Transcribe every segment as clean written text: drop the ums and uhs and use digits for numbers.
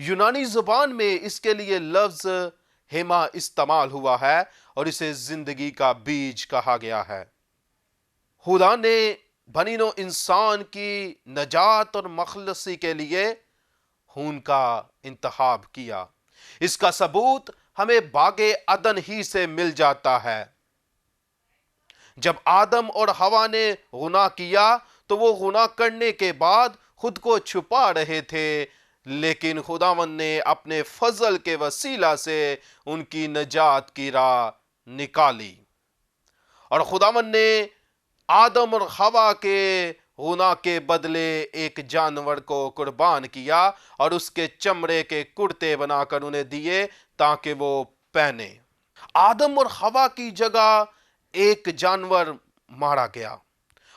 یونانی زبان میں اس کے لیے لفظ ہیما استعمال ہوا ہے اور اسے زندگی کا بیج کہا گیا ہے۔ خدا نے بنی نوع انسان کی نجات اور مخلصی کے لیے خون کا انتخاب کیا۔ اس کا ثبوت ہمیں باغ عدن ہی سے مل جاتا ہے۔ جب آدم اور حوا نے گناہ کیا تو وہ گناہ کرنے کے بعد خود کو چھپا رہے تھے، لیکن خداوند نے اپنے فضل کے وسیلہ سے ان کی نجات کی راہ نکالی، اور خداوند نے آدم اور حوا کے گناہ کے بدلے ایک جانور کو قربان کیا اور اس کے چمڑے کے کرتے بنا کر انہیں دیے تاکہ وہ پہنے۔ آدم اور حوا کی جگہ ایک جانور مارا گیا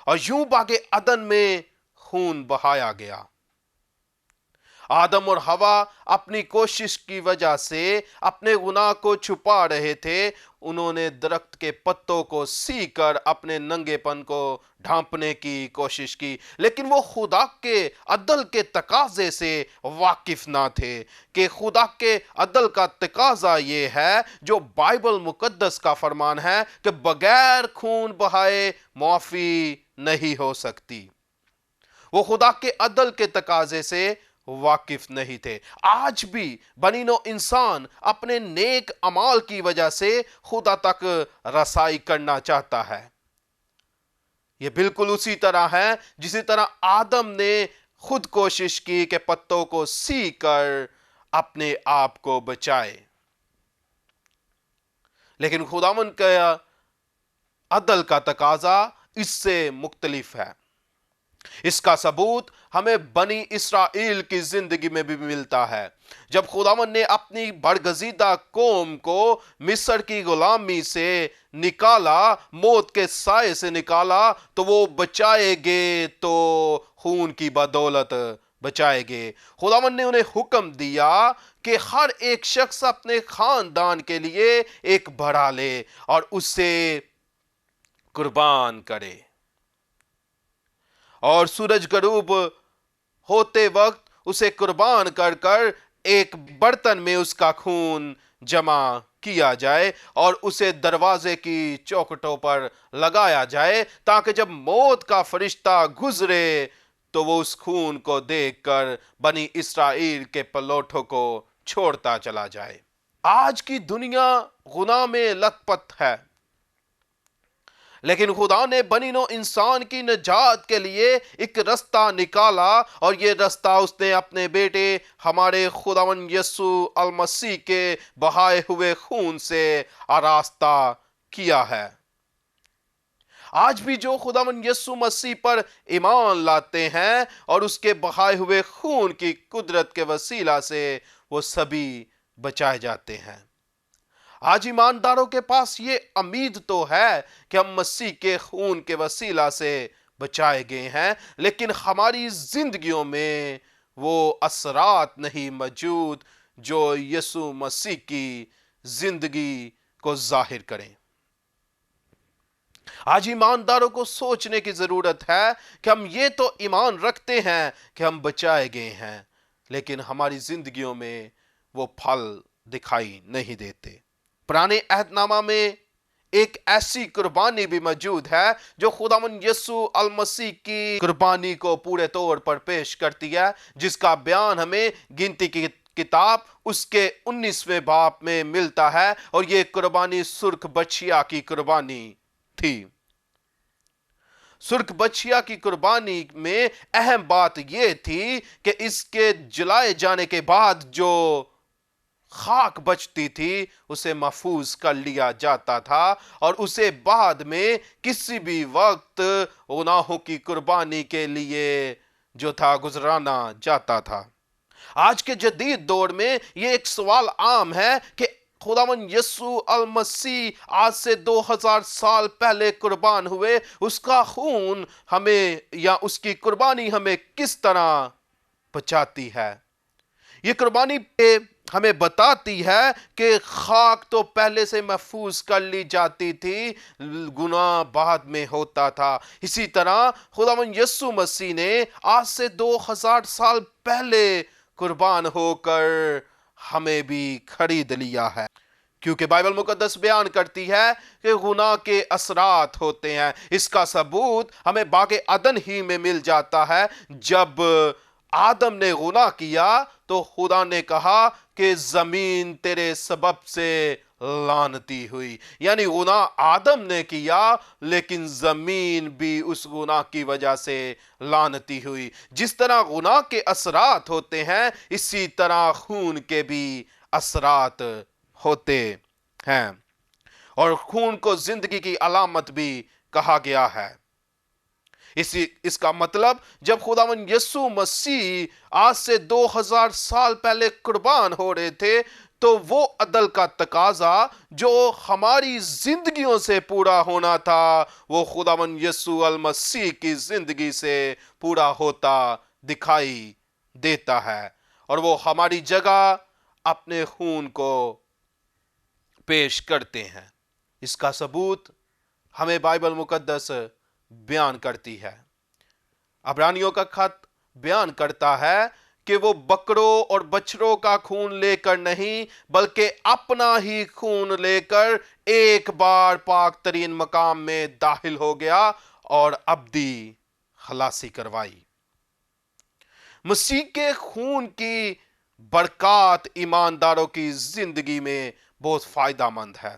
اور یوں باغ عدن میں خون بہایا گیا۔ آدم اور حوا اپنی کوشش کی وجہ سے اپنے گناہ کو چھپا رہے تھے۔ انہوں نے درخت کے پتوں کو سی کر اپنے ننگے پن کو ڈھانپنے کی کوشش کی، لیکن وہ خدا کے عدل کے تقاضے سے واقف نہ تھے کہ خدا کے عدل کا تقاضا یہ ہے، جو بائبل مقدس کا فرمان ہے، کہ بغیر خون بہائے معافی نہیں ہو سکتی۔ وہ خدا کے عدل کے تقاضے سے واقف نہیں تھے۔ آج بھی بنی نوع انسان اپنے نیک اعمال کی وجہ سے خدا تک رسائی کرنا چاہتا ہے۔ یہ بالکل اسی طرح ہے جسی طرح آدم نے خود کوشش کی کہ پتوں کو سی کر اپنے آپ کو بچائے، لیکن خداوند کا عدل کا تقاضا اس سے مختلف ہے۔ اس کا ثبوت ہمیں بنی اسرائیل کی زندگی میں بھی ملتا ہے۔ جب خداوند نے اپنی برگزیدہ قوم کو مصر کی غلامی سے نکالا، موت کے سائے سے نکالا، تو وہ بچائے گے تو خون کی بدولت بچائے گے۔ خداوند نے انہیں حکم دیا کہ ہر ایک شخص اپنے خاندان کے لیے ایک بڑھا لے اور اسے قربان کرے، اور سورج غروب ہوتے وقت اسے قربان کر کر ایک برتن میں اس کا خون جمع کیا جائے اور اسے دروازے کی چوکھٹوں پر لگایا جائے، تاکہ جب موت کا فرشتہ گزرے تو وہ اس خون کو دیکھ کر بنی اسرائیل کے پلوٹوں کو چھوڑتا چلا جائے۔ آج کی دنیا گناہ میں لت پت ہے، لیکن خدا نے بنی نوع انسان کی نجات کے لیے ایک رستہ نکالا، اور یہ رستہ اس نے اپنے بیٹے ہمارے خداوند یسوع المسیح کے بہائے ہوئے خون سے آراستہ کیا ہے۔ آج بھی جو خداوند یسوع مسیح پر ایمان لاتے ہیں اور اس کے بہائے ہوئے خون کی قدرت کے وسیلہ سے وہ سبھی بچائے جاتے ہیں۔ آج ایمانداروں کے پاس یہ امید تو ہے کہ ہم مسیح کے خون کے وسیلہ سے بچائے گئے ہیں، لیکن ہماری زندگیوں میں وہ اثرات نہیں موجود جو یسوع مسیح کی زندگی کو ظاہر کریں۔ آج ایمانداروں کو سوچنے کی ضرورت ہے کہ ہم یہ تو ایمان رکھتے ہیں کہ ہم بچائے گئے ہیں، لیکن ہماری زندگیوں میں وہ پھل دکھائی نہیں دیتے۔ پرانے عہد نامہ میں ایک ایسی قربانی بھی موجود ہے جو خداوند یسوع المسیح کی قربانی کو پورے طور پر پیش کرتی ہے، جس کا بیان ہمیں گنتی کی کتاب اس کے 19ویں باب میں ملتا ہے، اور یہ قربانی سرخ بچھیا کی قربانی تھی۔ سرخ بچھیا کی قربانی میں اہم بات یہ تھی کہ اس کے جلائے جانے کے بعد جو خاک بچتی تھی اسے محفوظ کر لیا جاتا تھا، اور اسے بعد میں کسی بھی وقت گناہوں کی قربانی کے لیے جو تھا گزرانا جاتا تھا۔ آج کے جدید دور میں یہ ایک سوال عام ہے کہ خداوند یسوع المسیح آج سے 2000 سال پہلے قربان ہوئے، اس کا خون ہمیں یا اس کی قربانی ہمیں کس طرح بچاتی ہے؟ یہ قربانی ہمیں بتاتی ہے کہ خاک تو پہلے سے محفوظ کر لی جاتی تھی، گناہ بعد میں ہوتا تھا۔ اسی طرح خداوند یسوع مسیح نے آج سے 2000 سال پہلے قربان ہو کر ہمیں بھی خرید لیا ہے، کیونکہ بائبل مقدس بیان کرتی ہے کہ گناہ کے اثرات ہوتے ہیں۔ اس کا ثبوت ہمیں باغ عدن ہی میں مل جاتا ہے۔ جب آدم نے گناہ کیا تو خدا نے کہا کہ زمین تیرے سبب سے لعنتی ہوئی، یعنی گناہ آدم نے کیا لیکن زمین بھی اس گناہ کی وجہ سے لعنتی ہوئی۔ جس طرح گناہ کے اثرات ہوتے ہیں اسی طرح خون کے بھی اثرات ہوتے ہیں، اور خون کو زندگی کی علامت بھی کہا گیا ہے۔ اس کا مطلب جب خداوند یسوع مسیح آج سے 2000 سال پہلے قربان ہو رہے تھے تو وہ عدل کا تقاضا جو ہماری زندگیوں سے پورا ہونا تھا وہ خداوند یسوع المسیح کی زندگی سے پورا ہوتا دکھائی دیتا ہے، اور وہ ہماری جگہ اپنے خون کو پیش کرتے ہیں۔ اس کا ثبوت ہمیں بائبل مقدس بیان کرتی ہے۔ عبرانیوں کا خط بیان کرتا ہے کہ وہ بکروں اور بچھڑوں کا خون لے کر نہیں بلکہ اپنا ہی خون لے کر ایک بار پاک ترین مقام میں داخل ہو گیا اور ابدی خلاصی کروائی۔ مسیح کے خون کی برکات ایمانداروں کی زندگی میں بہت فائدہ مند ہے۔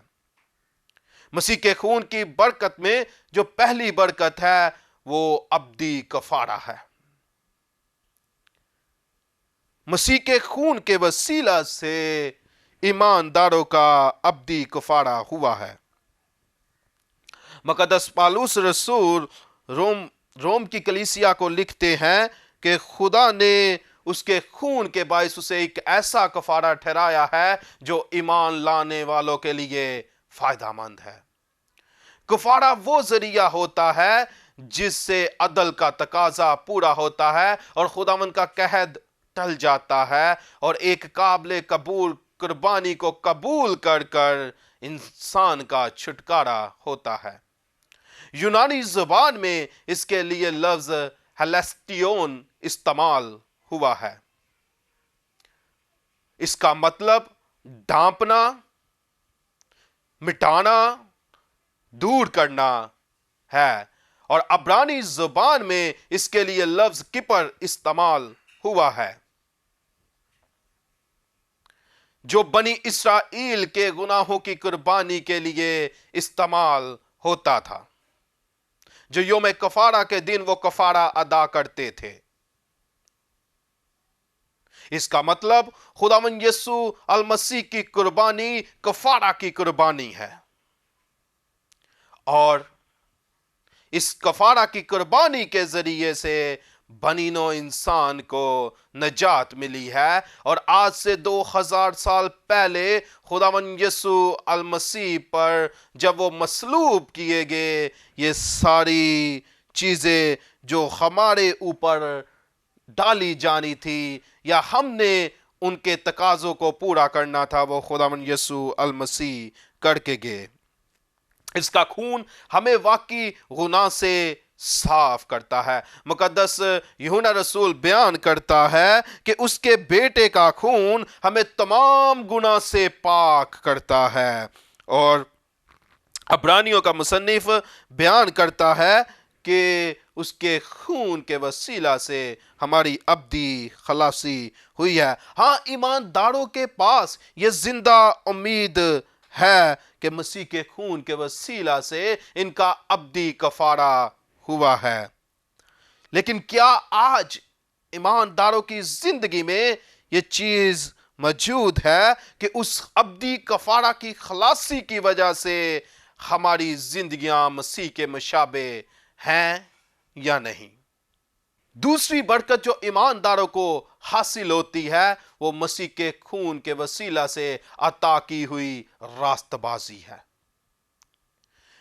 مسیح کے خون کی برکت میں جو پہلی برکت ہے وہ ابدی کفارہ ہے۔ مسیح کے خون کے وسیلہ سے ایمانداروں کا ابدی کفارہ ہوا ہے۔ مقدس پالوس رسول روم کی کلیسیا کو لکھتے ہیں کہ خدا نے اس کے خون کے باعث اسے ایک ایسا کفارہ ٹھہرایا ہے جو ایمان لانے والوں کے لیے فائدہ مند ہے۔ کفارہ وہ ذریعہ ہوتا ہے جس سے عدل کا تقاضا پورا ہوتا ہے اور خداوند کا قہد ٹل جاتا ہے، اور ایک قابل قبول قربانی کو قبول کر کر انسان کا چھٹکارا ہوتا ہے۔ یونانی زبان میں اس کے لیے لفظ ہیلسٹیون استعمال ہوا ہے۔ اس کا مطلب ڈھانپنا، مٹانا، دور کرنا ہے، اور عبرانی زبان میں اس کے لیے لفظ کپر استعمال ہوا ہے جو بنی اسرائیل کے گناہوں کی قربانی کے لیے استعمال ہوتا تھا، جو یوم کفارہ کے دن وہ کفارہ ادا کرتے تھے۔ اس کا مطلب خداوند یسوع المسیح کی قربانی کفارہ کی قربانی ہے، اور اس کفارہ کی قربانی کے ذریعے سے بنی نوع انسان کو نجات ملی ہے، اور آج سے 2000 سال پہلے خداوند یسوع المسیح پر جب وہ مصلوب کیے گئے یہ ساری چیزیں جو ہمارے اوپر ڈالی جانی تھی یا ہم نے ان کے تقاضوں کو پورا کرنا تھا وہ خداوند یسوع المسیح کر کے گئے۔ اس کا خون ہمیں واقعی گناہ سے صاف کرتا ہے۔ مقدس یوحنا رسول بیان کرتا ہے کہ اس کے بیٹے کا خون ہمیں تمام گناہ سے پاک کرتا ہے، اور عبرانیوں کا مصنف بیان کرتا ہے کہ اس کے خون کے وسیلہ سے ہماری ابدی خلاصی ہوئی ہے۔ ہاں، ایمانداروں کے پاس یہ زندہ امید ہے کہ مسیح کے خون کے وسیلہ سے ان کا ابدی کفارہ ہوا ہے، لیکن کیا آج ایمانداروں کی زندگی میں یہ چیز موجود ہے کہ اس ابدی کفارہ کی خلاصی کی وجہ سے ہماری زندگیاں مسیح کے مشابہ ہیں یا نہیں؟ دوسری برکت جو ایمانداروں کو حاصل ہوتی ہے وہ مسیح کے خون کے وسیلہ سے عطا کی ہوئی راست بازی ہے،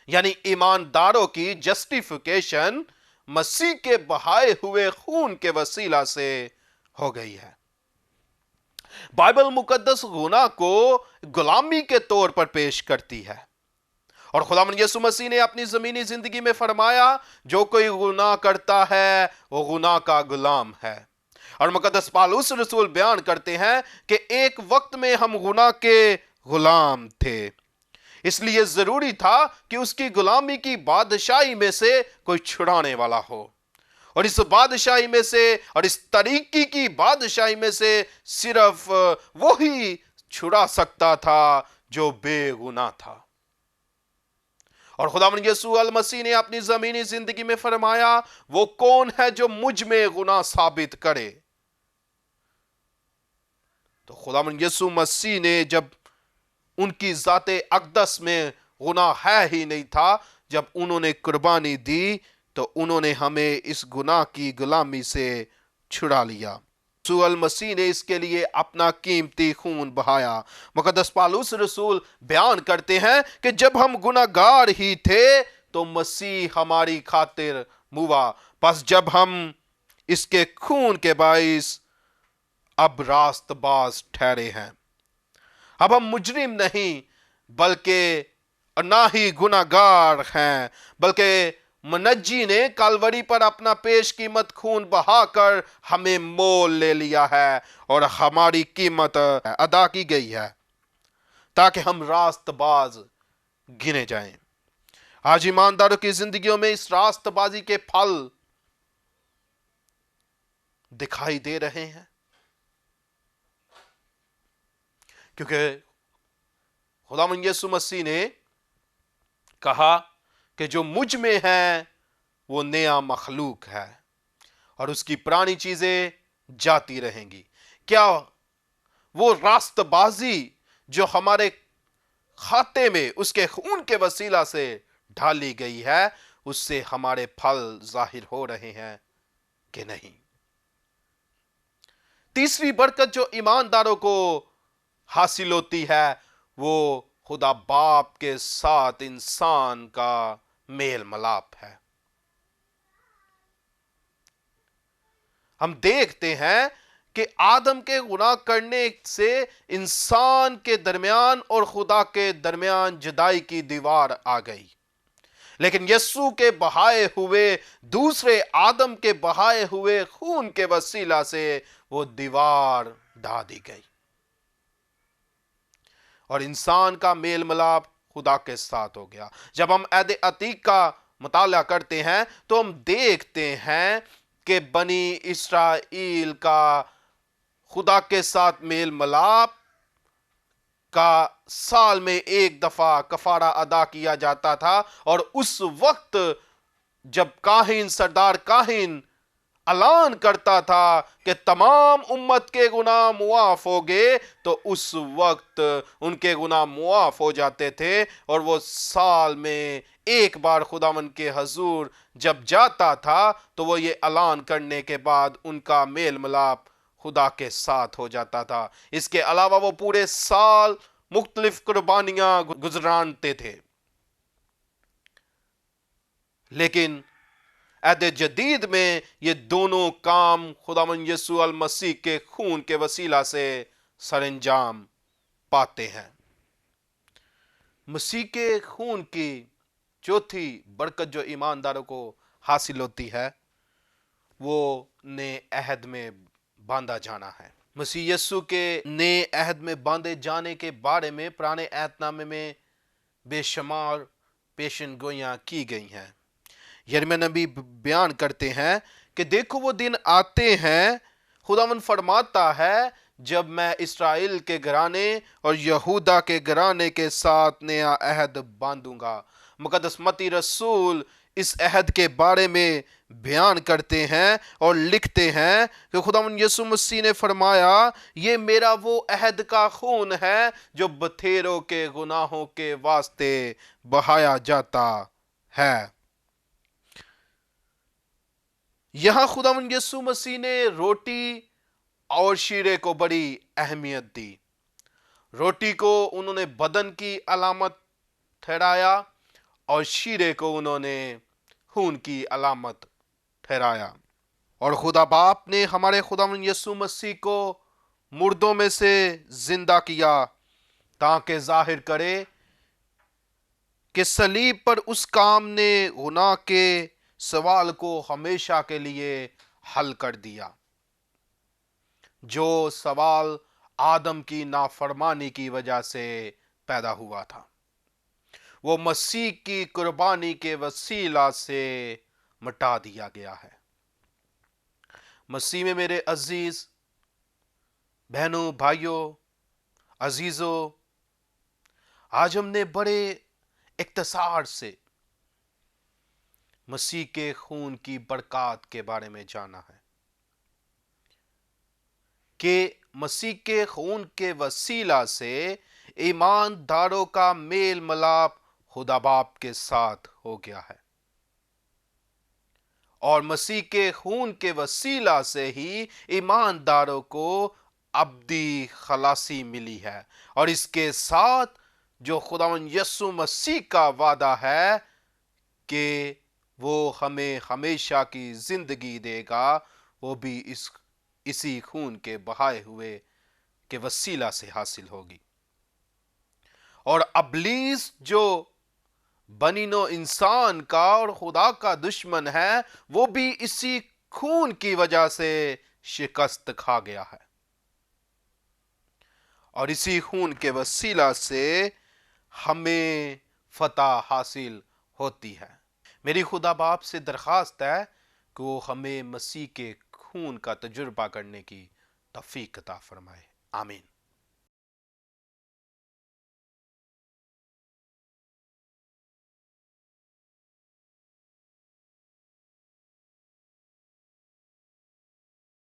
یعنی ایمانداروں کی جسٹیفیکیشن مسیح کے بہائے ہوئے خون کے وسیلہ سے ہو گئی ہے۔ بائبل مقدس گناہ کو غلامی کے طور پر پیش کرتی ہے، اور خداوند یسوع مسیح نے اپنی زمینی زندگی میں فرمایا جو کوئی گناہ کرتا ہے وہ گناہ کا غلام ہے۔ اور مقدس پالوس رسول بیان کرتے ہیں کہ ایک وقت میں ہم گناہ کے غلام تھے، اس لیے ضروری تھا کہ اس کی غلامی کی بادشاہی میں سے کوئی چھڑانے والا ہو، اور اس بادشاہی میں سے اور اس طریقے کی بادشاہی میں سے صرف وہی چھڑا سکتا تھا جو بے گناہ تھا۔ اور خداوند یسوع المسیح نے اپنی زمینی زندگی میں فرمایا، وہ کون ہے جو مجھ میں گناہ ثابت کرے؟ تو خداوند یسوع مسیح نے جب ان کی ذات اقدس میں گناہ ہے ہی نہیں تھا، جب انہوں نے قربانی دی تو انہوں نے ہمیں اس گناہ کی غلامی سے چھڑا لیا۔ یسوع المسیح نے اس کے لیے اپنا قیمتی خون بہایا۔ مقدس پالوس رسول بیان کرتے ہیں کہ جب ہم گناہ گار ہی تھے تو مسیح ہماری خاطر موا، پس جب ہم اس کے خون کے باعث اب راست باز ٹھہرے ہیں، اب ہم مجرم نہیں بلکہ نہ ہی گناہ گار ہیں، بلکہ منجی نے کالوری پر اپنا پیش قیمت خون بہا کر ہمیں مول لے لیا ہے اور ہماری قیمت ادا کی گئی ہے تاکہ ہم راست باز گنے جائیں۔ آج ایمانداروں کی زندگیوں میں اس راست بازی کے پھل دکھائی دے رہے ہیں، کیونکہ خداوند یسوع مسیح نے کہا کہ جو مجھ میں ہے وہ نیا مخلوق ہے اور اس کی پرانی چیزیں جاتی رہیں گی۔ کیا وہ راست بازی جو ہمارے کھاتے میں اس کے خون کے وسیلہ سے ڈھالی گئی ہے، اس سے ہمارے پھل ظاہر ہو رہے ہیں کہ نہیں؟ تیسری برکت جو ایمانداروں کو حاصل ہوتی ہے وہ خدا باپ کے ساتھ انسان کا میل ملاپ ہے۔ ہم دیکھتے ہیں کہ آدم کے گناہ کرنے سے انسان کے درمیان اور خدا کے درمیان جدائی کی دیوار آ گئی، لیکن یسوع کے بہائے ہوئے دوسرے آدم کے بہائے ہوئے خون کے وسیلہ سے وہ دیوار ڈھا دی گئی اور انسان کا میل ملاپ خدا کے ساتھ ہو گیا۔ جب ہم عہد عتیق کا مطالعہ کرتے ہیں تو ہم دیکھتے ہیں کہ بنی اسرائیل کا خدا کے ساتھ میل ملاپ کا سال میں ایک دفعہ کفارہ ادا کیا جاتا تھا، اور اس وقت جب کاہن سردار کاہن اعلان کرتا تھا کہ تمام امت کے گناہ معاف ہو گئے، تو اس وقت ان کے گناہ معاف ہو جاتے تھے اور وہ سال میں ایک بار خداوند کے حضور جب جاتا تھا تو وہ یہ اعلان کرنے کے بعد ان کا میل ملاپ خدا کے ساتھ ہو جاتا تھا۔ اس کے علاوہ وہ پورے سال مختلف قربانیاں گزرانتے تھے، لیکن عہد جدید میں یہ دونوں کام خداوند یسوع المسیح کے خون کے وسیلہ سے سر انجام پاتے ہیں۔ مسیح کے خون کی چوتھی برکت جو ایمانداروں کو حاصل ہوتی ہے وہ نئے عہد میں باندھا جانا ہے۔ مسیح یسوع کے نئے عہد میں باندھے جانے کے بارے میں پرانے عہد نامے میں بے شمار پیشن گوئیاں کی گئی ہیں۔ یرمیہ نبی بیان کرتے ہیں کہ دیکھو وہ دن آتے ہیں، خداوند فرماتا ہے، جب میں اسرائیل کے گھرانے اور یہودا کے گھرانے کے ساتھ نیا عہد باندھوں گا۔ مقدس متی رسول اس عہد کے بارے میں بیان کرتے ہیں اور لکھتے ہیں کہ خداوند یسوع مسیح نے فرمایا، یہ میرا وہ عہد کا خون ہے جو بتھیروں کے گناہوں کے واسطے بہایا جاتا ہے۔ یہاں خداوند یسوع مسیح نے روٹی اور شیرے کو بڑی اہمیت دی۔ روٹی کو انہوں نے بدن کی علامت ٹھہرایا اور شیرے کو انہوں نے خون کی علامت ٹھہرایا۔ اور خدا باپ نے ہمارے خداوند یسوع مسیح کو مردوں میں سے زندہ کیا تاکہ ظاہر کرے کہ صلیب پر اس کام نے گناہ کے سوال کو ہمیشہ کے لیے حل کر دیا۔ جو سوال آدم کی نافرمانی کی وجہ سے پیدا ہوا تھا، وہ مسیح کی قربانی کے وسیلہ سے مٹا دیا گیا ہے۔ مسیح میں میرے عزیز بہنوں، بھائیوں، عزیزوں، آج ہم نے بڑے اختصار سے مسیح کے خون کی برکات کے بارے میں جانا ہے کہ مسیح کے خون کے وسیلہ سے ایمانداروں کا میل ملاپ خدا باپ کے ساتھ ہو گیا ہے، اور مسیح کے خون کے وسیلہ سے ہی ایمانداروں کو ابدی خلاصی ملی ہے، اور اس کے ساتھ جو خداوند یسوع مسیح کا وعدہ ہے کہ وہ ہمیں ہمیشہ کی زندگی دے گا، وہ بھی اسی خون کے بہائے ہوئے کے وسیلہ سے حاصل ہوگی۔ اور ابلیس جو بنی نوع انسان کا اور خدا کا دشمن ہے، وہ بھی اسی خون کی وجہ سے شکست کھا گیا ہے، اور اسی خون کے وسیلہ سے ہمیں فتح حاصل ہوتی ہے۔ میری خدا باپ سے درخواست ہے کہ وہ ہمیں مسیح کے خون کا تجربہ کرنے کی توفیق عطا فرمائے۔ آمین۔